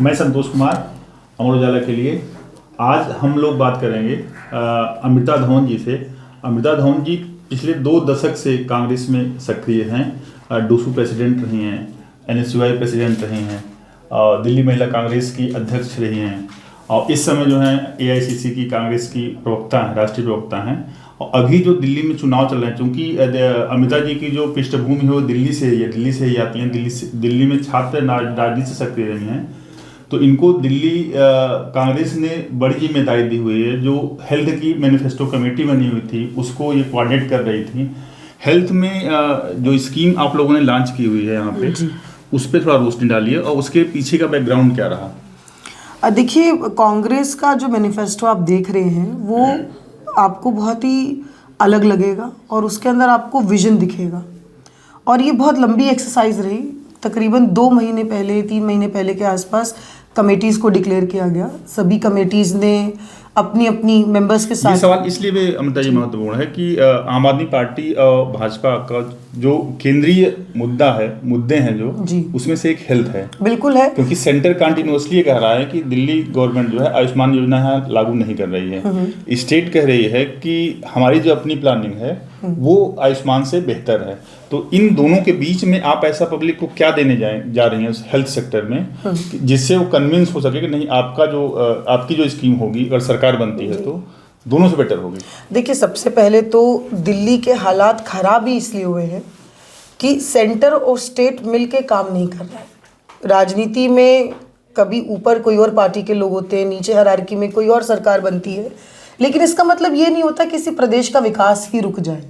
मैं संतोष कुमार, अमर उजाला के लिए। आज हम लोग बात करेंगे अमृता धवन जी से। अमृता धवन जी पिछले 2 दशक से कांग्रेस में सक्रिय हैं। डूसू प्रेसिडेंट रही हैं, NSUI प्रेसिडेंट रही हैं, दिल्ली महिला कांग्रेस की अध्यक्ष रही हैं और इस समय जो है AICC की कांग्रेस की प्रवक्ता हैं, राष्ट्रीय प्रवक्ता हैं। और अभी जो दिल्ली में चुनाव चल रहे हैं, क्योंकि अमृता जी की जो पृष्ठभूमि है वो दिल्ली से ही आती हैं। दिल्ली में छात्र राजनीति से सक्रिय रही हैं, तो इनको दिल्ली कांग्रेस ने बड़ी जिम्मेदारी दी हुई है। जो हेल्थ की मैनिफेस्टो कमेटी बनी हुई थी उसको ये कोऑर्डिनेट कर रही थी। हेल्थ में जो स्कीम आप लोगों ने लॉन्च की हुई है यहाँ पे, उस पर थोड़ा रोशनी डालिए और उसके पीछे का बैकग्राउंड क्या रहा। देखिए, कांग्रेस का जो मैनिफेस्टो आप देख रहे हैं वो आपको बहुत ही अलग लगेगा और उसके अंदर आपको विजन दिखेगा। और ये बहुत लंबी एक्सरसाइज रही, तकरीबन 2 महीने पहले 3 महीने पहले के आसपास कमेटीज़ को डिक्लेयर किया गया। सभी कमेटीज़ ने अपनी अपनी मेंबर्स के साथ। ये सवाल इसलिए भी अमृता जी महत्वपूर्ण है कि आम आदमी पार्टी और भाजपा का जो केंद्रीय मुद्दे हैं जो उसमें से एक हेल्थ है। बिल्कुल है, क्योंकि सेंटर कंटिन्यूअसली ये कह रहा है कि दिल्ली गवर्नमेंट जो है आयुष्मान योजना है लागू नहीं कर रही है। स्टेट कह रही है कि हमारी जो अपनी प्लानिंग है वो आयुष्मान से बेहतर है। तो इन दोनों के बीच में आप ऐसा पब्लिक को क्या देने जा रही हैं हेल्थ सेक्टर में जिससे वो कन्विंस हो सके कि नहीं आपकी जो स्कीम होगी अगर सरकार बनती है तो दोनों से बेटर होगी। देखिए, सबसे पहले तो दिल्ली के हालात खराब ही इसलिए हुए हैं कि सेंटर और स्टेट मिलके काम नहीं कर रहा है। राजनीति में कभी ऊपर कोई और पार्टी के लोग होते हैं, नीचे हायरार्की में कोई और सरकार बनती है, लेकिन इसका मतलब ये नहीं होता किसी प्रदेश का विकास ही रुक जाए।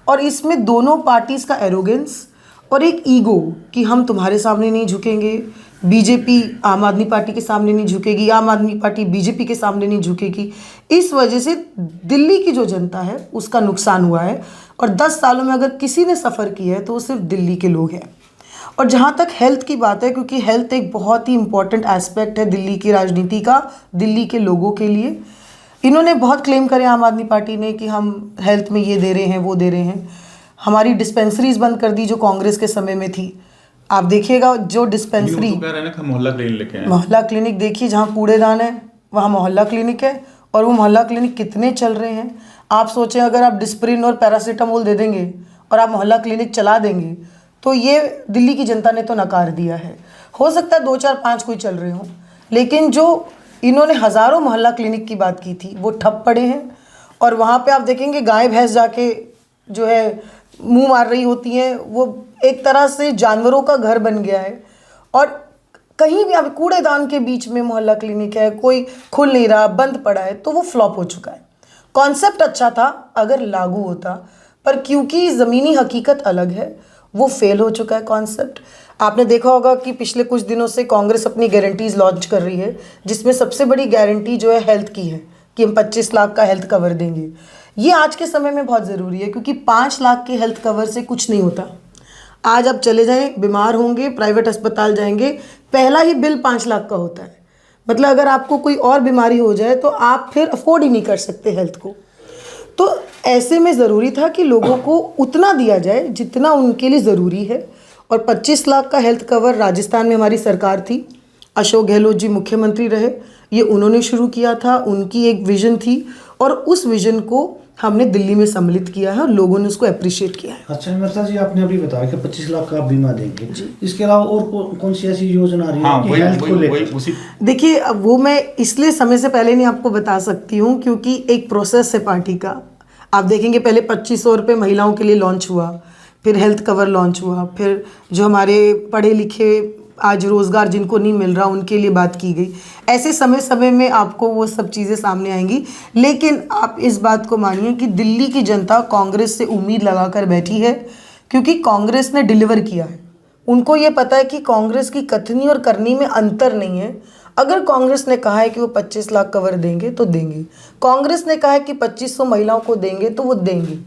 और इसमें दोनों पार्टीज़ का एरोगेंस और एक ईगो कि हम तुम्हारे सामने नहीं झुकेंगे, बीजेपी आम आदमी पार्टी के सामने नहीं झुकेगी, आम आदमी पार्टी बीजेपी के सामने नहीं झुकेगी। इस वजह से दिल्ली की जो जनता है उसका नुकसान हुआ है। और 10 सालों में अगर किसी ने सफ़र किया है तो वो सिर्फ दिल्ली के लोग हैं। और जहाँ तक हेल्थ की बात है, क्योंकि हेल्थ एक बहुत ही इंपॉर्टेंट एस्पेक्ट है दिल्ली की राजनीति का, दिल्ली के लोगों के लिए। इन्होंने बहुत क्लेम करे आम आदमी पार्टी ने कि हम हेल्थ में ये दे रहे हैं, वो दे रहे हैं। हमारी डिस्पेंसरीज बंद कर दी जो कांग्रेस के समय में थी। आप देखिएगा जो डिस्पेंसरी मोहल्ला क्लिनिक देखिए, जहाँ कूड़ेदान है वहाँ मोहल्ला क्लिनिक है। और वो मोहल्ला क्लिनिक कितने चल रहे हैं। आप सोचें अगर आप डिस्प्रिन और पैरासीटामोल दे देंगे और आप मोहल्ला क्लिनिक चला देंगे तो ये दिल्ली की जनता ने तो नकार दिया है। हो सकता है 2 4 5 कोई चल रहे हों, लेकिन जो इन्होंने हज़ारों मोहल्ला क्लिनिक की बात की थी वो ठप पड़े हैं। और वहाँ पे आप देखेंगे गाय भैंस जाके जो है मुंह मार रही होती हैं। वो एक तरह से जानवरों का घर बन गया है। और कहीं भी अब कूड़ेदान के बीच में मोहल्ला क्लिनिक है, कोई खुल नहीं रहा, बंद पड़ा है, तो वो फ्लॉप हो चुका है। कॉन्सेप्ट अच्छा था अगर लागू होता, पर क्योंकि ज़मीनी हकीकत अलग है वो फेल हो चुका है कॉन्सेप्ट। आपने देखा होगा कि पिछले कुछ दिनों से कांग्रेस अपनी गारंटीज़ लॉन्च कर रही है, जिसमें सबसे बड़ी गारंटी जो है हेल्थ की है कि हम 25 लाख का हेल्थ कवर देंगे। ये आज के समय में बहुत ज़रूरी है, क्योंकि 5 लाख के हेल्थ कवर से कुछ नहीं होता। आज आप चले जाएं, बीमार होंगे, प्राइवेट अस्पताल जाएंगे, पहला ही बिल 5 लाख का होता है। मतलब अगर आपको कोई और बीमारी हो जाए तो आप फिर अफोर्ड ही नहीं कर सकते हेल्थ को। तो ऐसे में ज़रूरी था कि लोगों को उतना दिया जाए जितना उनके लिए ज़रूरी है। और 25 लाख का हेल्थ कवर राजस्थान में हमारी सरकार थी, अशोक गहलोत जी मुख्यमंत्री रहे, ये उन्होंने शुरू किया था, उनकी एक विज़न थी और उस विज़न को हमने दिल्ली में सम्मिलित किया है और लोगों ने उसको अप्रिशिएट किया है। अच्छा अमृता जी, आपने अभी बताया कि 25 लाख का आप बीमा देंगे, इसके अलावा और कौन सी ऐसी योजना आ रही है हेल्थ को लेकर? देखिए, वो मैं इसलिए समय से पहले नहीं आपको बता सकती हूँ क्योंकि एक प्रोसेस है पार्टी का। आप देखेंगे पहले 2500 रुपये महिलाओं के लिए लॉन्च हुआ, फिर हेल्थ कवर लॉन्च हुआ, फिर जो हमारे पढ़े लिखे आज रोज़गार जिनको नहीं मिल रहा उनके लिए बात की गई। ऐसे समय समय में आपको वो सब चीज़ें सामने आएंगी। लेकिन आप इस बात को मानिए कि दिल्ली की जनता कांग्रेस से उम्मीद लगाकर बैठी है, क्योंकि कांग्रेस ने डिलीवर किया है। उनको ये पता है कि कांग्रेस की कथनी और करनी में अंतर नहीं है। अगर कांग्रेस ने कहा है कि वो 25 लाख कवर देंगे तो देंगे, कांग्रेस ने कहा है कि 2500 महिलाओं को देंगे तो वो देंगे।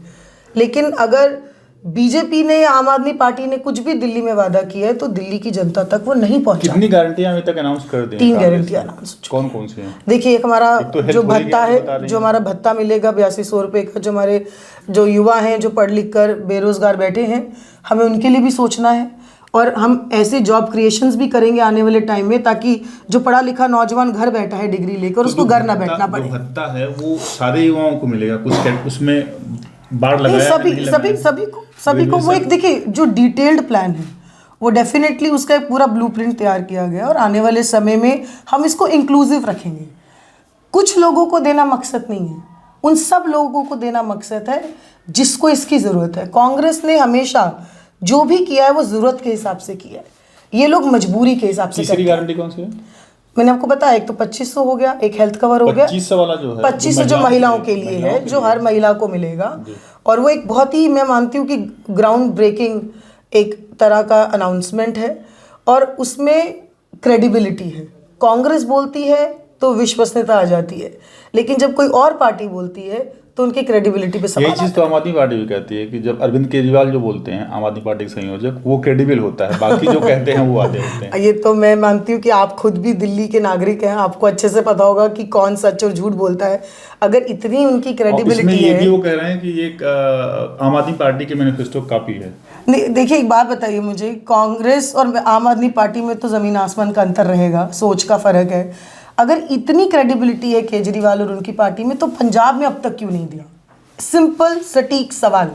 लेकिन अगर बीजेपी ने या आम आदमी पार्टी ने कुछ भी दिल्ली में वादा किया है तो दिल्ली की जनता तक वो नहीं पहुंचा। कितनी गारंटियां अभी तक अनाउंस कर दी? 3 गारंटियां अनाउंस। कौन कौन सी हैं? देखिए, एक हमारा तो जो भत्ता है, जो हमारा भत्ता मिलेगा 8200 रुपये का, जो हमारे जो युवा हैं जो पढ़ लिख कर बेरोजगार बैठे हैं, हमें उनके लिए भी सोचना है। और हम ऐसे जॉब क्रिएशंस भी करेंगे आने वाले टाइम में, ताकि जो पढ़ा लिखा नौजवान घर बैठा है डिग्री लेकर, उसको घर ना बैठना पड़े। भत्ता है वो सारे युवाओं को मिलेगा, कुछ उसमें बाढ़ लगाया सभी को वो एक देखिए जो डिटेल्ड प्लान है वो डेफिनेटली उसका एक पूरा ब्लूप्रिंट तैयार किया गया है, और आने वाले समय में हम इसको इंक्लूसिव रखेंगे। कुछ लोगों को देना मकसद नहीं है, उन सब लोगों को देना मकसद है जिसको इसकी ज़रूरत है। कांग्रेस ने हमेशा जो भी किया है वो ज़रूरत के हिसाब से किया है, ये लोग मजबूरी के हिसाब से। तीसरी गारंटी कौन सी है? मैंने आपको बताया, एक तो 2500 हो गया, एक हेल्थ कवर हो गया, 2500 वाला जो है 2500 जो महिलाओं के लिए है, जो हर महिला को मिलेगा। और वो एक बहुत ही, मैं मानती हूँ कि ग्राउंड ब्रेकिंग एक तरह का अनाउंसमेंट है, और उसमें क्रेडिबिलिटी है। कांग्रेस बोलती है तो विश्वसनीयता आ जाती है, लेकिन जब कोई और पार्टी बोलती है तो उनकी क्रेडिबिलिटी पे सवाल। यही चीज़ तो आम आदमी पार्टी भी कहती है कि जब अरविंद केजरीवाल जो बोलते हैं, आम आदमी पार्टी के संयोजक, वो क्रेडिबल होता है, बाकी जो कहते हैं वो आधे होते हैं। ये तो मैं मानती हूँ कि आप खुद भी दिल्ली के नागरिक हैं, आपको अच्छे से पता होगा कि कौन सच और झूठ बोलता है। अगर इतनी उनकी क्रेडिबिलिटी है, ये भी वो कह रहे हैं कि ये आम आदमी पार्टी के मैनिफेस्टो कॉपी है। नहीं देखिए, एक बात बताइए मुझे, कांग्रेस और आम आदमी पार्टी में तो ज़मीन आसमान का अंतर रहेगा, सोच का फ़र्क है। अगर इतनी क्रेडिबिलिटी है केजरीवाल और उनकी पार्टी में, तो पंजाब में अब तक क्यों नहीं दिया? सिंपल सटीक सवाल।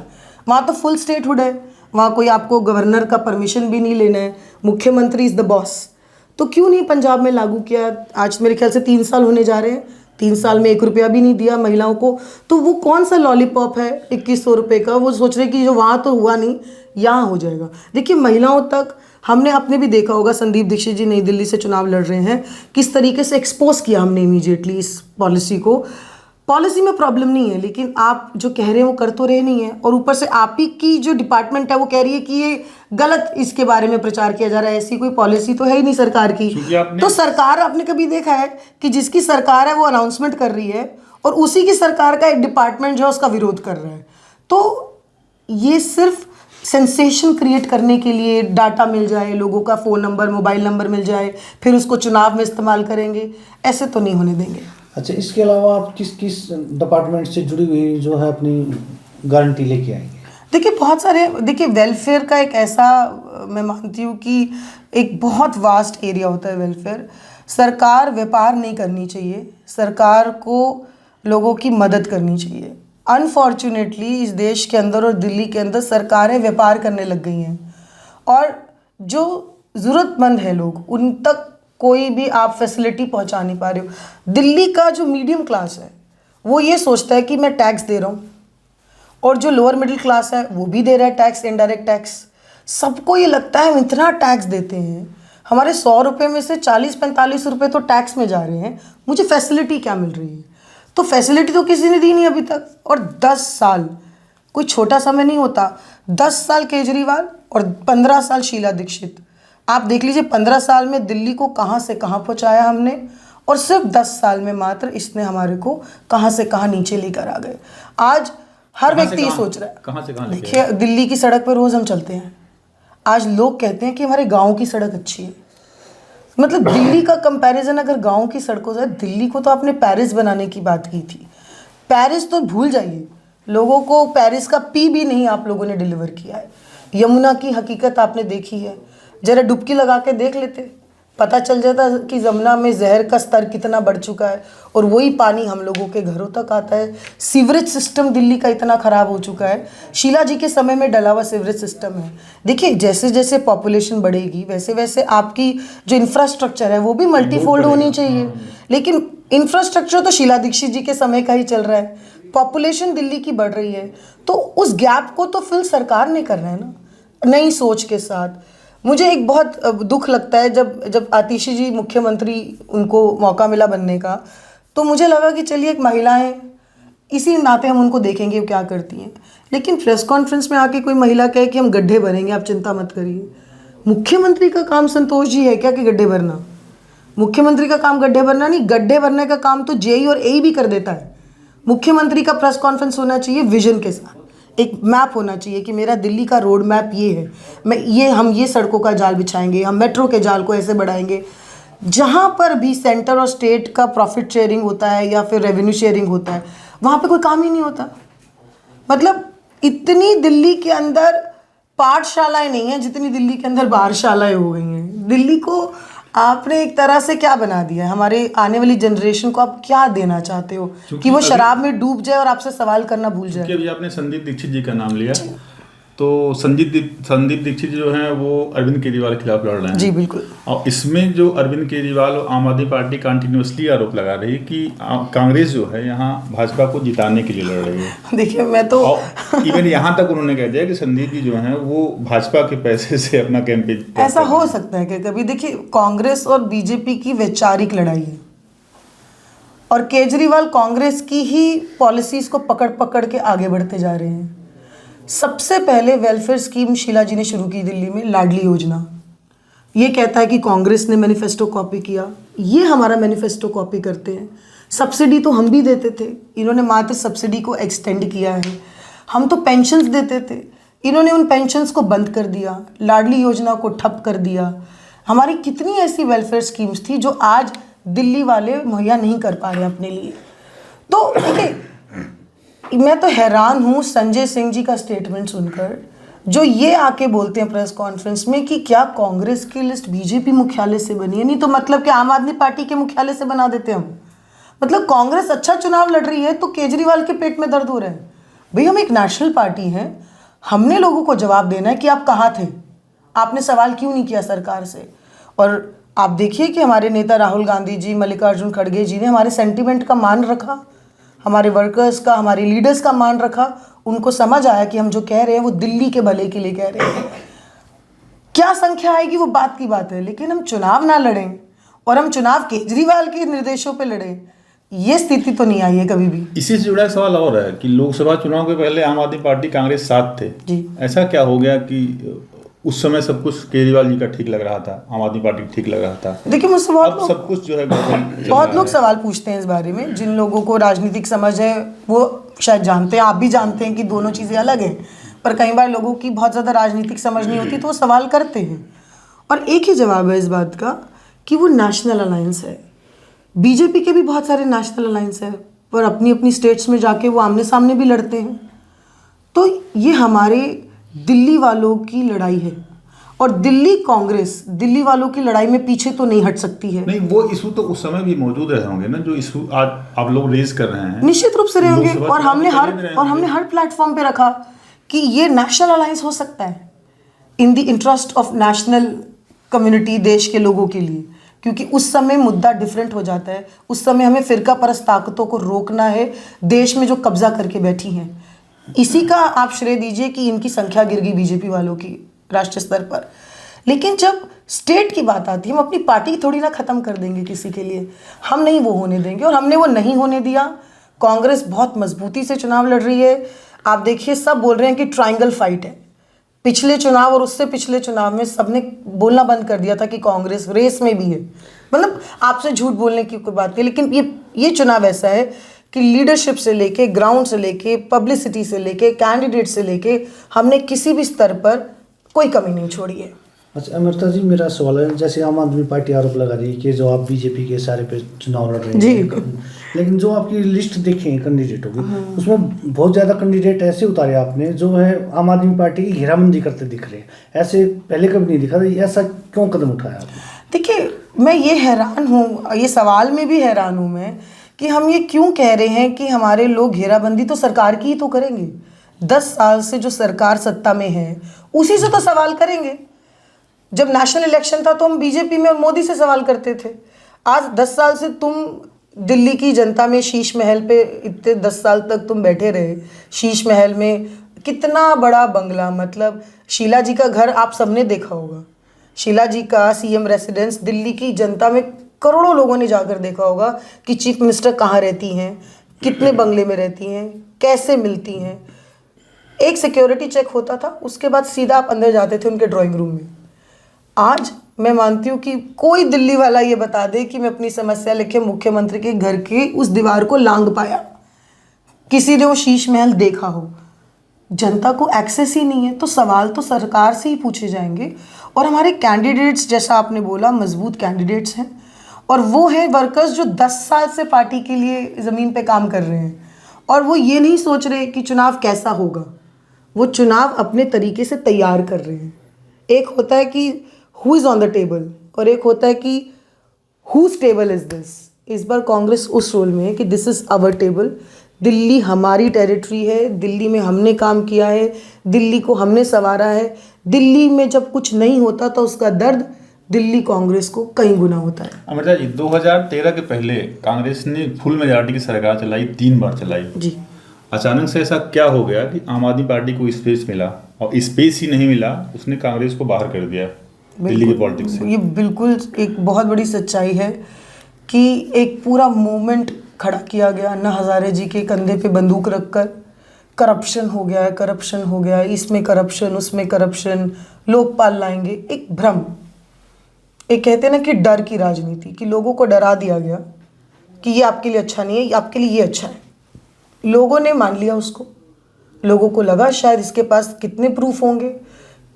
वहाँ तो फुल स्टेटहुड है, वहाँ कोई आपको गवर्नर का परमिशन भी नहीं लेना है, मुख्यमंत्री इज़ द बॉस। तो क्यों नहीं पंजाब में लागू किया? आज मेरे ख्याल से 3 साल होने जा रहे हैं, 3 साल में 1 रुपया भी नहीं दिया महिलाओं को। तो वो कौन सा लॉलीपॉप है 2100 रुपये का? वो सोच रहे कि जो वहाँ तो हुआ नहीं, यहाँ हो जाएगा। देखिए, महिलाओं तक हमने आपने भी देखा होगा, संदीप दीक्षित जी नई दिल्ली से चुनाव लड़ रहे हैं, किस तरीके से एक्सपोज किया हमने इमीडिएटली इस पॉलिसी को। पॉलिसी में प्रॉब्लम नहीं है, लेकिन आप जो कह रहे हैं वो कर तो रहे नहीं है, और ऊपर से आप ही की जो डिपार्टमेंट है वो कह रही है कि ये गलत इसके बारे में प्रचार किया जा रहा है। ऐसी कोई पॉलिसी तो है ही नहीं सरकार की। तो सरकार, आपने कभी देखा है कि जिसकी सरकार है वो अनाउंसमेंट कर रही है और उसी की सरकार का एक डिपार्टमेंट जो है उसका विरोध कर रहा है? तो ये सिर्फ सेंसेशन क्रिएट करने के लिए, डाटा मिल जाए, लोगों का फ़ोन नंबर, मोबाइल नंबर मिल जाए, फिर उसको चुनाव में इस्तेमाल करेंगे, ऐसे तो नहीं होने देंगे। अच्छा, इसके अलावा आप किस किस डिपार्टमेंट से जुड़ी हुई जो है अपनी गारंटी लेके आएंगे? देखिए, बहुत सारे, देखिए वेलफेयर का एक ऐसा, मैं मानती हूँ कि एक बहुत वास्ट एरिया होता है वेलफेयर। सरकार व्यापार नहीं करनी चाहिए, सरकार को लोगों की मदद करनी चाहिए। अनफॉर्चुनेटली इस देश के अंदर और दिल्ली के अंदर सरकारें व्यापार करने लग गई हैं, और जो ज़रूरतमंद है लोग, उन तक कोई भी आप फैसिलिटी पहुंचा नहीं पा रहे हो। दिल्ली का जो मीडियम क्लास है वो ये सोचता है कि मैं टैक्स दे रहा हूँ, और जो लोअर मिडिल क्लास है वो भी दे रहा है टैक्स, इनडायरेक्ट टैक्स। सबको ये लगता है हम इतना टैक्स देते हैं, हमारे 100 रुपये में से 40-45 रुपये तो टैक्स में जा रहे हैं, मुझे फैसिलिटी क्या मिल रही है? तो फैसिलिटी तो किसी ने दी नहीं अभी तक। और 10 साल कोई छोटा समय नहीं होता। 10 साल केजरीवाल और 15 साल शीला दीक्षित, आप देख लीजिए 15 साल में दिल्ली को कहाँ से कहाँ पहुँचाया हमने, और सिर्फ 10 साल में मात्र इसने हमारे को कहाँ से कहाँ नीचे लेकर आ गए। आज हर व्यक्ति ये सोच रहा है, कहाँ से कहाँ। देखिए, दिल्ली की सड़क पर रोज़ हम चलते हैं, आज लोग कहते हैं कि हमारे गाँव की सड़क अच्छी है। मतलब दिल्ली का कंपैरिजन अगर गांव की सड़कों से, दिल्ली को तो आपने पेरिस बनाने की बात की थी, पेरिस तो भूल जाइए, लोगों को पेरिस का पी भी नहीं आप लोगों ने डिलीवर किया है। यमुना की हकीकत आपने देखी है, जरा डुबकी लगा के देख लेते, पता चल जाता कि यमुना में जहर का स्तर कितना बढ़ चुका है, और वही पानी हम लोगों के घरों तक आता है। सीवरेज सिस्टम दिल्ली का इतना ख़राब हो चुका है, शीला जी के समय में डला हुआ सीवरेज सिस्टम है। देखिए, जैसे जैसे पॉपुलेशन बढ़ेगी वैसे वैसे आपकी जो इंफ्रास्ट्रक्चर है वो भी मल्टीफोल्ड होनी चाहिए, लेकिन इंफ्रास्ट्रक्चर तो शीला दीक्षित जी के समय का ही चल रहा है। पॉपुलेशन दिल्ली की बढ़ रही है, तो उस गैप को तो फिल सरकार ने करना है ना, नई सोच के साथ। मुझे एक बहुत दुख लगता है जब आतिशी जी मुख्यमंत्री, उनको मौका मिला बनने का, तो मुझे लगा कि चलिए एक महिला है, इसी नाते हम उनको देखेंगे वो क्या करती हैं। लेकिन प्रेस कॉन्फ्रेंस में आके कोई महिला कहे कि हम गड्ढे भरेंगे, आप चिंता मत करिए। मुख्यमंत्री का काम संतोष जी है क्या कि गड्ढे भरना? मुख्यमंत्री का काम गड्ढे भरना नहीं, गड्ढे भरने का काम तो जेई और एई भी कर देता है। मुख्यमंत्री का प्रेस कॉन्फ्रेंस होना चाहिए विजन के साथ, एक मैप होना चाहिए कि मेरा दिल्ली का रोड मैप ये है, हम ये सड़कों का जाल बिछाएंगे, हम मेट्रो के जाल को ऐसे बढ़ाएंगे। जहाँ पर भी सेंटर और स्टेट का प्रॉफिट शेयरिंग होता है या फिर रेवेन्यू शेयरिंग होता है, वहाँ पे कोई काम ही नहीं होता। मतलब इतनी दिल्ली के अंदर पाठशालाएं नहीं है जितनी दिल्ली के अंदर बारशालाएं हो गई हैं। दिल्ली को आपने एक तरह से क्या बना दिया है, हमारे आने वाली जनरेशन को आप क्या देना चाहते हो कि वो शराब में डूब जाए और आपसे सवाल करना भूल जाए। अभी आपने संदीप दीक्षित जी का नाम लिया, तो संदीप दीक्षित जो हैं वो अरविंद केजरीवाल के खिलाफ लड़ रहे हैं। जी बिल्कुल। और इसमें जो अरविंद केजरीवाल और आम आदमी पार्टी कंटिन्यूसली आरोप लगा रही है कि कांग्रेस जो है यहाँ भाजपा को जिताने के लिए लड़ रही है। देखिए मैं तो इवन यहाँ तक उन्होंने कह दिया कि संदीप जी जो हैं वो भाजपा के पैसे से अपना कैंपेन। ऐसा हो सकता है कि कभी, देखिए कांग्रेस और बीजेपी की वैचारिक लड़ाई है और केजरीवाल कांग्रेस की ही पॉलिसीज को पकड़ पकड़ के आगे बढ़ते जा रहे हैं। सबसे पहले वेलफेयर स्कीम शीला जी ने शुरू की दिल्ली में, लाडली योजना। ये कहता है कि कांग्रेस ने मैनिफेस्टो कॉपी किया, ये हमारा मैनिफेस्टो कॉपी करते हैं। सब्सिडी तो हम भी देते थे, इन्होंने मात्र सब्सिडी को एक्सटेंड किया है। हम तो पेंशन्स देते थे, इन्होंने उन पेंशन्स को बंद कर दिया, लाडली योजना को ठप कर दिया। हमारी कितनी ऐसी वेलफेयर स्कीम्स थी जो आज दिल्ली वाले मुहैया नहीं कर पा रहे अपने लिए। तो देखिए मैं तो हैरान हूँ संजय सिंह जी का स्टेटमेंट सुनकर, जो ये आके बोलते हैं प्रेस कॉन्फ्रेंस में कि क्या कांग्रेस की लिस्ट बीजेपी मुख्यालय से बनी है। नहीं तो मतलब कि आम आदमी पार्टी के मुख्यालय से बना देते हम। मतलब कांग्रेस अच्छा चुनाव लड़ रही है तो केजरीवाल के पेट में दर्द हो रहा है। भाई हम एक नेशनल पार्टी हैं, हमने लोगों को जवाब देना है कि आप कहाँ थे, आपने सवाल क्यों नहीं किया सरकार से। और आप देखिए कि हमारे नेता राहुल गांधी जी, मल्लिकार्जुन खड़गे जी ने हमारे सेंटिमेंट का मान रखा, हमारे वर्कर्स का, हमारे लीडर्स का मान रखा। उनको समझ आया कि हम जो कह रहे हैं वो दिल्ली के भले के लिए कह रहे हैं। क्या संख्या आएगी वो बात की बात है, लेकिन हम चुनाव ना लड़ें और हम चुनाव केजरीवाल के निर्देशों पे लड़ें, ये स्थिति तो नहीं आई है कभी भी। इसी से जुड़ा एक सवाल और है कि लोकसभा चुनाव के पहले आम आदमी पार्टी कांग्रेस साथ थे जी। ऐसा क्या हो गया कि उस समय सब कुछ केजरीवाल जी का ठीक लग रहा था, आम आदमी पार्टी ठीक लग रहा था। देखिए मुझसे बहुत सब कुछ जो है बहुत लोग सवाल पूछते हैं इस बारे में। जिन लोगों को राजनीतिक समझ है वो शायद जानते हैं, आप भी जानते हैं कि दोनों चीज़ें अलग हैं, पर कई बार लोगों की बहुत ज़्यादा राजनीतिक समझ नहीं होती तो वो सवाल करते हैं। और एक ही जवाब है इस बात का कि वो नेशनल अलायंस है। बीजेपी के भी बहुत सारे नेशनल अलायंस है, पर अपनी अपनी स्टेट्स में जाके वो आमने सामने भी लड़ते हैं। तो ये हमारे दिल्ली वालों की लड़ाई है और दिल्ली कांग्रेस दिल्ली वालों की लड़ाई में पीछे तो नहीं हट सकती है। नहीं, वो इशू तो उस समय भी मौजूद रहे होंगे ना, जो इशू आज आप लोग रेज कर रहे हैं। निश्चित रूप से रहे होंगे और हमने हर प्लेटफॉर्म पे रखा कि ये नेशनल अलायंस हो सकता है in the interest of national community, देश के लोगों के लिए, क्योंकि उस समय मुद्दा डिफरेंट हो जाता है। उस समय हमें फिरका परस्त ताकतों को रोकना है, देश में जो कब्जा करके बैठी हैं। इसी का आप श्रेय दीजिए कि इनकी संख्या गिर गई बीजेपी वालों की राष्ट्रीय स्तर पर। लेकिन जब स्टेट की बात आती है, हम अपनी पार्टी थोड़ी ना ख़त्म कर देंगे किसी के लिए, हम नहीं वो होने देंगे और हमने वो नहीं होने दिया। कांग्रेस बहुत मजबूती से चुनाव लड़ रही है। आप देखिए सब बोल रहे हैं कि ट्रायंगल फाइट है। पिछले चुनाव और उससे पिछले चुनाव में सबने बोलना बंद कर दिया था कि कांग्रेस रेस में भी है। मतलब आपसे झूठ बोलने की कोई बात नहीं, लेकिन ये चुनाव ऐसा है कि लीडरशिप से लेके, ग्राउंड से लेके, पब्लिसिटी से लेके, कैंडिडेट से लेके, हमने किसी भी स्तर पर कोई कमी नहीं छोड़ी है। अच्छा अमृता जी, मेरा सवाल है, जैसे आम आदमी पार्टी आरोप लगा रही है कि जो आप बीजेपी के सारे पे चुनाव लड़ रहे हैं जी, लेकिन जो आपकी लिस्ट देखे हैं कैंडिडेटों की, उसमें बहुत ज़्यादा कैंडिडेट ऐसे उतारे आपने जो है आम आदमी पार्टी की घेराबंदी करते दिख रहे हैं। ऐसे पहले कभी नहीं दिखा था, ऐसा क्यों कदम उठाया आपने? देखिए मैं ये हैरान हूँ, ये सवाल में भी हैरान हूँ मैं कि हम ये क्यों कह रहे हैं कि हमारे लोग घेराबंदी तो सरकार की ही तो करेंगे। 10 साल से जो सरकार सत्ता में है उसी से तो सवाल करेंगे। जब नेशनल इलेक्शन था तो हम बीजेपी में और मोदी से सवाल करते थे। आज 10 साल से तुम दिल्ली की जनता में शीश महल पे इतने 10 साल तक तुम बैठे रहे। शीश महल में कितना बड़ा बंगला, मतलब शीला जी का घर आप सबने देखा होगा। शीला जी का सीएम रेसिडेंस दिल्ली की जनता में करोड़ों लोगों ने जाकर देखा होगा कि चीफ मिनिस्टर कहाँ रहती हैं, कितने बंगले में रहती हैं, कैसे मिलती हैं। एक सिक्योरिटी चेक होता था, उसके बाद सीधा आप अंदर जाते थे उनके ड्राइंग रूम में। आज मैं मानती हूँ कि कोई दिल्ली वाला ये बता दे कि मैं अपनी समस्या लेके मुख्यमंत्री के घर की उस दीवार को लांघ पाया, किसी ने वो शीश महल देखा हो। जनता को एक्सेस ही नहीं है, तो सवाल तो सरकार से ही पूछे जाएंगे। और हमारे कैंडिडेट्स, जैसा आपने बोला, मजबूत कैंडिडेट्स हैं और वो हैं वर्कर्स जो 10 साल से पार्टी के लिए ज़मीन पे काम कर रहे हैं और वो ये नहीं सोच रहे कि चुनाव कैसा होगा, वो चुनाव अपने तरीके से तैयार कर रहे हैं। एक होता है कि who is on the table और एक होता है कि हुज टेबल इज़ दिस। इस बार कांग्रेस उस रोल में है कि this is our table, Delhi हमारी टेरिटरी है, दिल्ली में हमने काम किया है, दिल्ली को हमने संवारा है। दिल्ली में जब कुछ नहीं होता तो उसका दर्द दिल्ली कांग्रेस को कई गुना होता है। अमृता जी, 2013 के पहले कांग्रेस ने फुल मेजॉरिटी की सरकार चलाई, 3 बार चलाई जी। अचानक से ऐसा क्या हो गया कि आम आदमी पार्टी को स्पेस मिला, और स्पेस ही नहीं मिला, उसने कांग्रेस को बाहर कर दिया दिल्ली के पॉलिटिक्स से। ये बिल्कुल एक बहुत बड़ी सच्चाई है कि एक पूरा मूवमेंट खड़ा किया गया अन्ना हजारे जी के कंधे पे बंदूक रखकर। करप्शन हो गया है, करप्शन हो गया है, इसमें करप्शन उसमें करप्शन, लोकपाल लाएंगे, एक भ्रम, एक कहते हैं ना कि डर की राजनीति, कि लोगों को डरा दिया गया कि ये आपके लिए अच्छा नहीं है, ये आपके लिए ये अच्छा है। लोगों ने मान लिया उसको। लोगों को लगा शायद इसके पास कितने प्रूफ होंगे,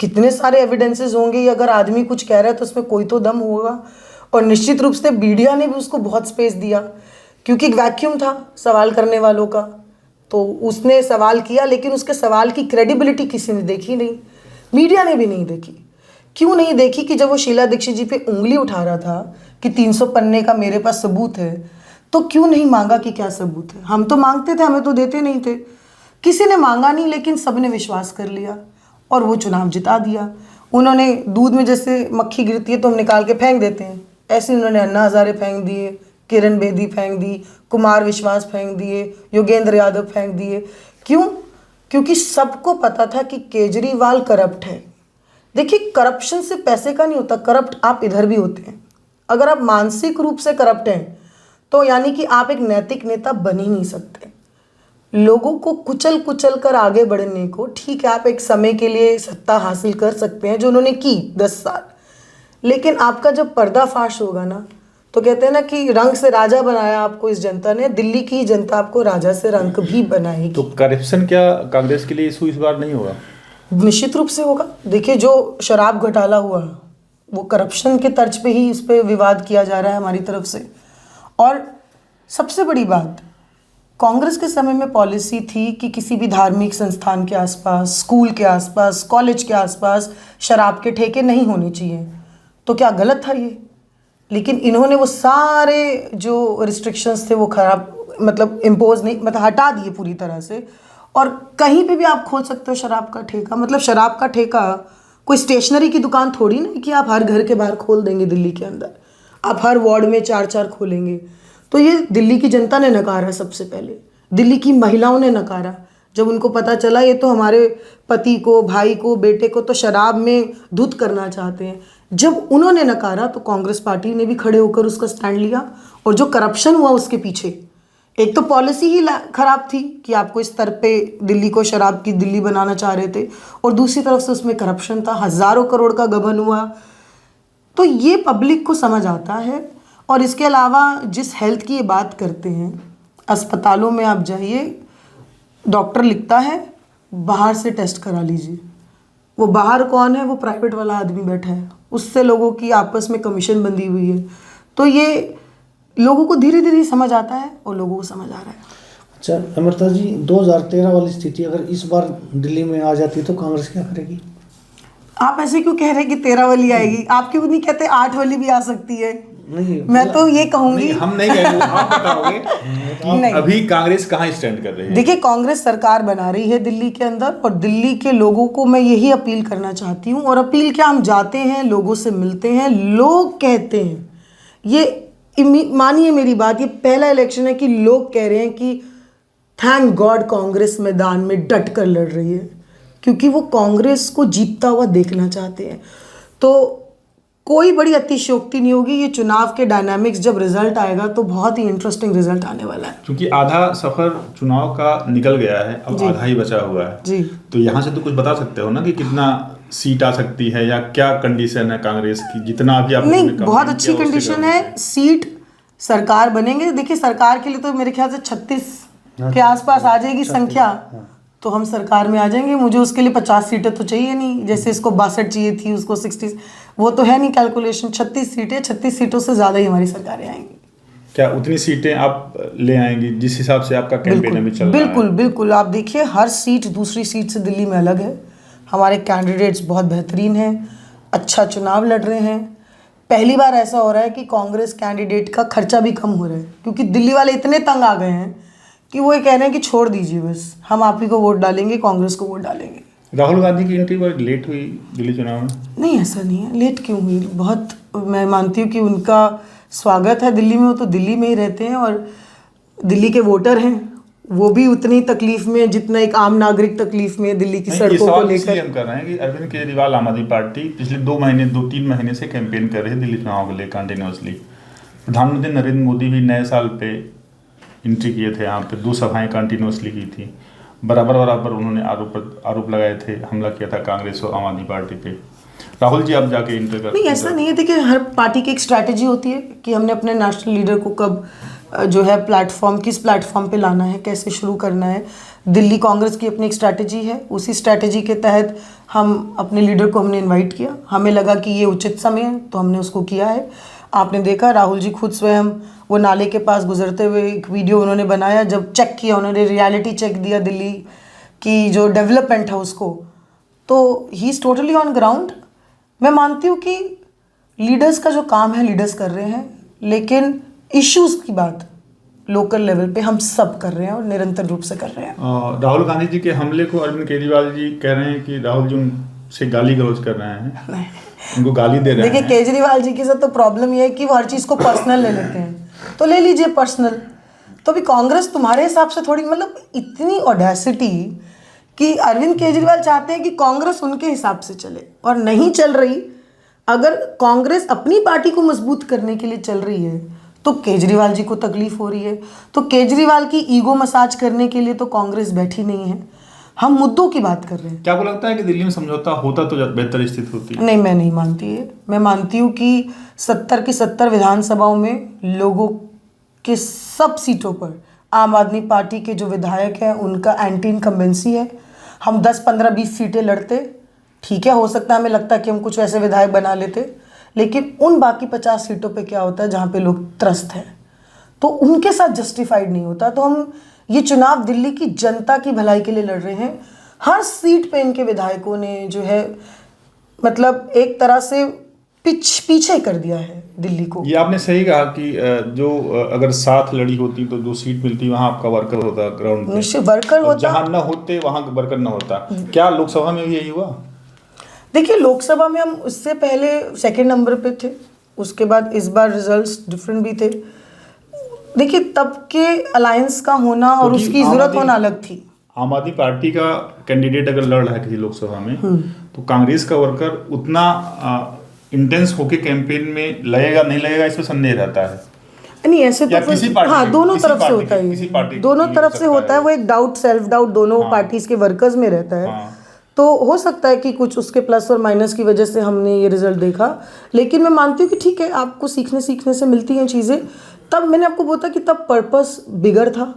कितने सारे एविडेंसेस होंगे, ये अगर आदमी कुछ कह रहा है तो उसमें कोई तो दम होगा। और निश्चित रूप से मीडिया ने भी उसको बहुत स्पेस दिया, क्योंकि एक वैक्यूम था सवाल करने वालों का, तो उसने सवाल किया, लेकिन उसके सवाल की क्रेडिबिलिटी किसी ने देखी नहीं, मीडिया ने भी नहीं देखी। क्यों नहीं देखी? कि जब वो शीला दीक्षित जी पे उंगली उठा रहा था कि 300 पन्ने का मेरे पास सबूत है, तो क्यों नहीं मांगा कि क्या सबूत है? हम तो मांगते थे, हमें तो देते नहीं थे। किसी ने मांगा नहीं, लेकिन सबने विश्वास कर लिया और वो चुनाव जिता दिया। उन्होंने दूध में जैसे मक्खी गिरती है तो हम निकाल के फेंक देते हैं, ऐसे उन्होंने अन्ना हजारे फेंक दिए, किरण बेदी फेंक दी, कुमार विश्वास फेंक दिए, योगेंद्र यादव फेंक दिए। क्यों? क्योंकि सबको पता था कि केजरीवाल करप्ट है। देखिए, करप्शन से पैसे का नहीं होता, करप्ट आप इधर भी होते हैं। अगर आप मानसिक रूप से करप्ट हैं तो यानी कि आप एक नैतिक नेता बन ही नहीं सकते। लोगों को कुचल कुचल कर आगे बढ़ने को, ठीक है आप एक समय के लिए सत्ता हासिल कर सकते हैं, जो उन्होंने की 10 साल, लेकिन आपका जब पर्दाफाश होगा ना, तो कहते हैं ना कि रंग से राजा बनाया आपको इस जनता ने, दिल्ली की जनता आपको राजा से रंग भी बनाएगी। तो करप्शन क्या कांग्रेस के लिए इशू इस बार नहीं होगा? निश्चित रूप से होगा। देखिए, जो शराब घोटाला हुआ वो करप्शन के तर्ज पे ही इस पे विवाद किया जा रहा है हमारी तरफ से। और सबसे बड़ी बात, कांग्रेस के समय में पॉलिसी थी कि किसी भी धार्मिक संस्थान के आसपास, स्कूल के आसपास, कॉलेज के आसपास शराब के ठेके नहीं होने चाहिए। तो क्या गलत था ये? लेकिन इन्होंने वो सारे जो रिस्ट्रिक्शंस थे वो खराब, मतलब इम्पोज नहीं, मतलब हटा दिए पूरी तरह से। और कहीं पे भी आप खोल सकते हो शराब का ठेका। मतलब शराब का ठेका कोई स्टेशनरी की दुकान थोड़ी ना कि आप हर घर के बाहर खोल देंगे दिल्ली के अंदर, आप हर वार्ड में 4-4 खोलेंगे। तो ये दिल्ली की जनता ने नकारा, सबसे पहले दिल्ली की महिलाओं ने नकारा। जब उनको पता चला ये तो हमारे पति को, भाई को, बेटे को तो शराब में धुत करना चाहते हैं, जब उन्होंने नकारा तो कांग्रेस पार्टी ने भी खड़े होकर उसका स्टैंड लिया। और जो करप्शन हुआ उसके पीछे, एक तो पॉलिसी ही खराब थी कि आपको इस स्तर पे दिल्ली को शराब की दिल्ली बनाना चाह रहे थे, और दूसरी तरफ से उसमें करप्शन था, हज़ारों करोड़ का गबन हुआ। तो ये पब्लिक को समझ आता है। और इसके अलावा जिस हेल्थ की ये बात करते हैं, अस्पतालों में आप जाइए, डॉक्टर लिखता है बाहर से टेस्ट करा लीजिए। वो बाहर कौन है? वो प्राइवेट वाला आदमी बैठा है, उससे लोगों की आपस में कमीशन बंधी हुई है। तो ये लोगों को धीरे धीरे समझ आता है और लोगों को समझ आ रहा है। अच्छा अमृता जी, 2013 वाली स्थिति अगर इस बार दिल्ली में आ जाती तो कांग्रेस क्या करेगी? आप ऐसे क्यों कह रहे हैं कि 13 वाली आएगी? आप क्यों नहीं कहते 8 वाली भी आ सकती है? नहीं, मैं तो ये कहूंगी, हम नहीं कहेंगे, आप बताओगे। नहीं। अभी कांग्रेस कहाँ स्टैंड कर रही है? देखिए, कांग्रेस सरकार बना रही है दिल्ली के अंदर, और दिल्ली के लोगों को मैं यही अपील करना चाहती हूँ। और अपील क्या, हम जाते हैं, लोगों से मिलते हैं, लोग कहते हैं, ये मानिए मेरी बात, ये पहला इलेक्शन है कि लोग कह रहे हैं कि थैंक गॉड कांग्रेस मैदान में डट कर लड़ रही है, क्योंकि वो कांग्रेस को जीतता हुआ देखना चाहते हैं। तो कोई बड़ी अतिशयोक्ति नहीं होगी। ये चुनाव के डायनामिक्स जब रिजल्ट आएगा तो बहुत ही इंटरेस्टिंग रिजल्ट आने वाला है। क्योंकि आधा सफर चुनाव का निकल गया है, अब आधा ही बचा हुआ है जी। तो यहाँ से तो कुछ बता सकते हो ना कि कितना सीट आ सकती है, या क्या कंडीशन है कांग्रेस की? जितना अभी आप नहीं, बहुत अच्छी कंडीशन है। सीट सरकार बनेंगे। देखिए, सरकार के लिए तो मेरे ख्याल से 36 के आसपास आ जाएगी संख्या, तो हम सरकार में आ जाएंगे। मुझे उसके लिए 50 सीटें तो चाहिए नहीं, जैसे इसको 62 चाहिए थी, उसको 60, वो तो है नहीं कैलकुलेशन। 36 सीटें, 36 सीटों से ज़्यादा ही हमारी सरकारें आएंगी। क्या उतनी सीटें आप ले आएंगी जिस हिसाब से आपका कैंपेन अभी चल रहा है? बिल्कुल बिल्कुल। आप देखिए हर सीट दूसरी सीट से दिल्ली में अलग है। हमारे कैंडिडेट्स बहुत बेहतरीन हैं, अच्छा चुनाव लड़ रहे हैं। पहली बार ऐसा हो रहा है कि कांग्रेस कैंडिडेट का खर्चा भी कम हो रहा है, क्योंकि दिल्ली वाले इतने तंग आ गए हैं कि वो ये कह रहे हैं कि छोड़ दीजिए, बस हम आप ही को वोट डालेंगे, कांग्रेस को वोट डालेंगे। राहुल गांधी की एंट्री बहुत लेट हुई दिल्ली चुनाव में। नहीं, ऐसा नहीं है। लेट क्यों हुई? बहुत, मैं मानती हूँ कि उनका स्वागत है दिल्ली में, वो तो दिल्ली में ही रहते हैं और दिल्ली के वोटर हैं। वो भी उतनी तकलीफ में जितना एक आम नागरिक तकलीफ में है दिल्ली की सड़कों को लेकर। हम कर रहे हैं कि अरविंद केजरीवाल आम आदमी पार्टी पिछले 2-3 महीने से कैंपेन कर रही है दिल्ली चुनाव को लेकर कंटिन्यूसली। प्रधानमंत्री नरेंद्र मोदी भी नए साल पे एंट्री किए थे, यहाँ पे 2 सभाएं कंटिन्यूसली की थी। बराबर उन्होंने आरोप लगाए थे, हमला किया था कांग्रेस और आम आदमी पार्टी पे। राहुल जी आप जाके इंटर कर। नहीं, ऐसा नहीं है। देखिए हर पार्टी की एक स्ट्रैटेजी होती है कि हमने अपने नेशनल लीडर को कब जो है किस प्लेटफॉर्म पे लाना है, कैसे शुरू करना है। दिल्ली कांग्रेस की अपनी एक स्ट्रैटेजी है, उसी स्ट्रैटेजी के तहत हम अपने लीडर को हमने इनवाइट किया। हमें लगा कि ये उचित समय है तो हमने उसको किया है। आपने देखा राहुल जी खुद स्वयं वो नाले के पास गुजरते हुए एक वीडियो उन्होंने बनाया, जब चेक किया उन्होंने, रियलिटी चेक दिया दिल्ली की जो डेवलपमेंट है उसको। तो he is totally on ground. मैं मानती हूँ कि लीडर्स का जो काम है लीडर्स कर रहे हैं, लेकिन इश्यूज की बात लोकल लेवल पे हम सब कर रहे हैं और निरंतर रूप से कर रहे हैं। राहुल गांधी जी के हमले को अरविंद केजरीवाल जी कह रहे हैं कि राहुल जी उनसे गाली गलौज कर रहे हैं, उनको गाली दे रहे हैं। देखिए केजरीवाल जी के साथ तो प्रॉब्लम ये है कि वो हर चीज़ को पर्सनल ले लेते हैं, तो ले लीजिए पर्सनल। तो अभी कांग्रेस तुम्हारे हिसाब से थोड़ी, मतलब इतनी ऑडेसिटी कि अरविंद केजरीवाल चाहते हैं कि कांग्रेस उनके हिसाब से चले और नहीं चल रही। अगर कांग्रेस अपनी पार्टी को मजबूत करने के लिए चल रही है तो केजरीवाल जी को तकलीफ हो रही है। तो केजरीवाल की ईगो मसाज करने के लिए तो कांग्रेस बैठी नहीं है, हम मुद्दों की बात कर रहे हैं। क्या आपको लगता है कि दिल्ली में समझौता होता तो बेहतर स्थिति होती है? नहीं, मैं नहीं मानती है। मैं मानती हूँ कि 70 की 70 विधानसभाओं में लोगों के सब सीटों पर आम आदमी पार्टी के जो विधायक हैं उनका एंटी इनकम्बेंसी है। हम 10, 15, 20 सीटें लड़ते, ठीक है, हो सकता है हमें लगता है कि हम कुछ वैसे विधायक बना लेते, लेकिन उन बाकी 50 सीटों पे क्या होता है जहाँ पे लोग त्रस्त हैं, तो उनके साथ जस्टिफाइड नहीं होता। तो हम ये चुनाव दिल्ली की जनता की भलाई के लिए लड़ रहे हैं। हर सीट पे इनके विधायकों ने जो है मतलब एक तरह से पीछे कर दिया है दिल्ली को। ये आपने सही कहा कि जो अगर साथ लड़ी होती तो जो सीट मिलती वहाँ आपका वर्कर होता ग्राउंड पे, निश्चित वर्कर होता, जहाँ न होते वहाँ वर्कर न होता। क्या लोकसभा में भी यही हुआ? देखिए लोकसभा में हम उससे पहले 2nd नंबर पे थे, उसके बाद इस बार रिजल्ट्स डिफरेंट भी थे। देखिए तब के अलायंस का होना और उसकी जरूरत होना अलग थी। आम आदमी पार्टी का कैंडिडेट अगर लड़ रहा है किसी लोकसभा में तो कांग्रेस का वर्कर उतना इंटेंस होके कैंपेन में लगेगा नहीं लगेगा इसमें संदेह रहता है। नहीं ऐसे तो हाँ, दोनों तरफ से होता है, दोनों तरफ से होता है। वो एक डाउट, सेल्फ डाउट दोनों पार्टीज के वर्कर्स में रहता है। तो हो सकता है कि कुछ उसके प्लस और माइनस की वजह से हमने ये रिजल्ट देखा, लेकिन मैं मानती हूँ कि ठीक है, आपको सीखने से मिलती हैं चीज़ें। तब मैंने आपको बोला कि तब पर्पस बिगर था,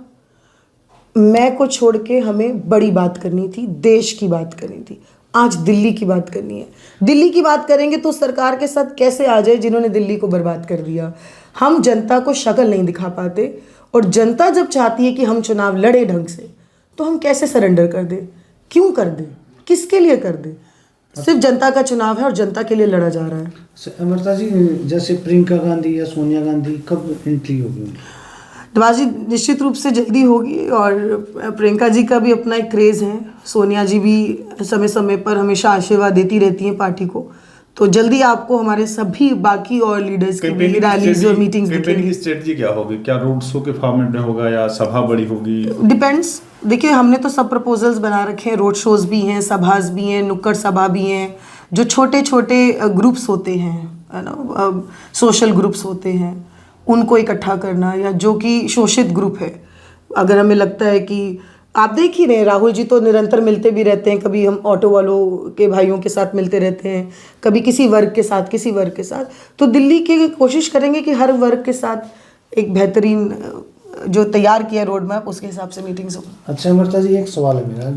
मैं को छोड़ के हमें बड़ी बात करनी थी, देश की बात करनी थी। आज दिल्ली की बात करनी है। दिल्ली की बात करेंगे तो सरकार के साथ कैसे आ जाए जिन्होंने दिल्ली को बर्बाद कर दिया। हम जनता को शक्ल नहीं दिखा पाते, और जनता जब चाहती है कि हम चुनाव लड़े ढंग से तो हम कैसे सरेंडर कर दें, क्यों कर दें, किसके लिए कर दें? सिर्फ जनता का चुनाव है और जनता के लिए लड़ा जा रहा है। अमृता जी, जैसे प्रियंका गांधी या सोनिया गांधी कब एंट्री होगी? बाजी निश्चित रूप से जल्दी होगी, और प्रियंका जी का भी अपना एक क्रेज़ है। सोनिया जी भी समय समय पर हमेशा आशीर्वाद देती रहती हैं पार्टी को, तो जल्दी आपको हमारे सभी बाकी और लीडर्स की रैलीज और मीटिंग्स दिखेंगी। स्ट्रेटजी क्या होगी? क्या रोड शो के फॉर्मेट में होगा या सभा बड़ी होगी? डिपेंड्स। देखिए हमने तो सब प्रपोजल्स बना रखे हैं, रोड शोज भी हैं, सभाज भी हैं, नुक्कड़ सभा भी हैं, जो छोटे छोटे ग्रुप्स होते हैं, है ना, सोशल ग्रुप्स होते हैं, उनको इकट्ठा करना, या जो कि शोषित ग्रुप है। अगर हमें लगता है कि आप देख ही रहे, राहुल जी तो निरंतर मिलते भी रहते हैं, कभी हम ऑटो वालों के भाइयों के साथ मिलते रहते हैं, कभी किसी वर्ग के साथ, किसी वर्ग के साथ। तो दिल्ली की कोशिश करेंगे कि हर वर्ग के साथ एक बेहतरीन जो तैयार किया रोड मैप, उसके हिसाब से मीटिंग्स हो। अच्छा अमृता जी, एक सवाल है मेरा।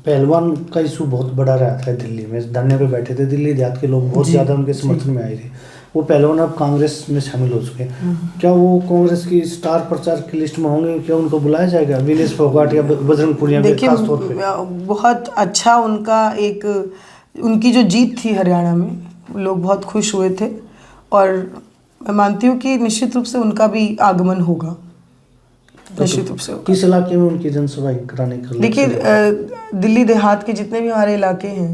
पहलवान का इशू बहुत बड़ा रहा था दिल्ली में, धरने पे बैठे थे, दिल्ली देहात के लोग बहुत ज़्यादा उनके समर्थन में आए थे। वो पहले उन्हें अब कांग्रेस में शामिल हो चुके हैं। क्या वो कांग्रेस की स्टार प्रचार की लिस्ट में होंगे? क्या उनको बुलाया जाएगा? विनेश फोगाट या बजरंग पुनिया देखिए, खास तौर पे बहुत अच्छा उनकी जो जीत थी हरियाणा में, लोग बहुत खुश हुए थे और मैं मानती हूँ कि निश्चित रूप से उनका भी आगमन होगा, निश्चित रूप से होगा। किस इलाके में उनकी जनसभा कराने का? देखिए, दिल्ली देहात के जितने भी हमारे इलाके हैं,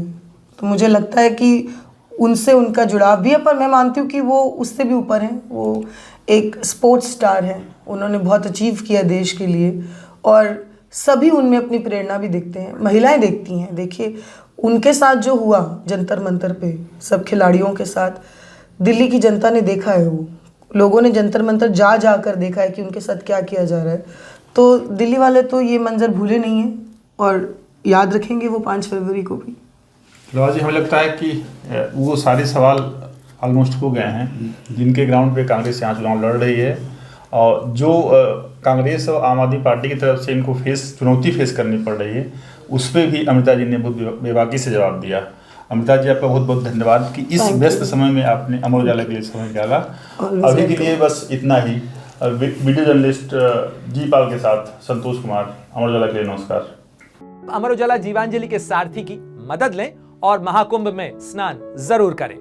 तो मुझे लगता है कि उनसे उनका जुड़ाव भी है, पर मैं मानती हूँ कि वो उससे भी ऊपर हैं। वो एक स्पोर्ट्स स्टार हैं, उन्होंने बहुत अचीव किया देश के लिए और सभी उनमें अपनी प्रेरणा भी देखते हैं, महिलाएं देखती हैं। देखिए, उनके साथ जो हुआ जंतर मंतर पे सब खिलाड़ियों के साथ, दिल्ली की जनता ने देखा है, वो लोगों ने जंतर मंतर जा कर देखा है कि उनके साथ क्या किया जा रहा है। तो दिल्ली वाले तो ये मंजर भूले नहीं हैं और याद रखेंगे वो 5 फरवरी को भी। लोहा जी, हमें लगता है कि वो सारे सवाल ऑलमोस्ट हो गए हैं जिनके ग्राउंड पे कांग्रेस यहाँ चुनाव लड़ रही है, और जो कांग्रेस और आम आदमी पार्टी की तरफ से इनको चुनौती फेस करनी पड़ रही है, उस पर भी अमृता जी ने बहुत बेबाकी से जवाब दिया। अमृता जी, आपका बहुत बहुत धन्यवाद कि इस व्यस्त समय में आपने अमर उजाला के लिए समय निकाला। अभी के लिए बस इतना ही। वीडियो जर्नलिस्ट जी पाल के साथ संतोष कुमार, अमर उजाला के लिए नमस्कार। अमर उजाला जीवांजलि के सारथी की मदद लें और महाकुंभ में स्नान जरूर करें।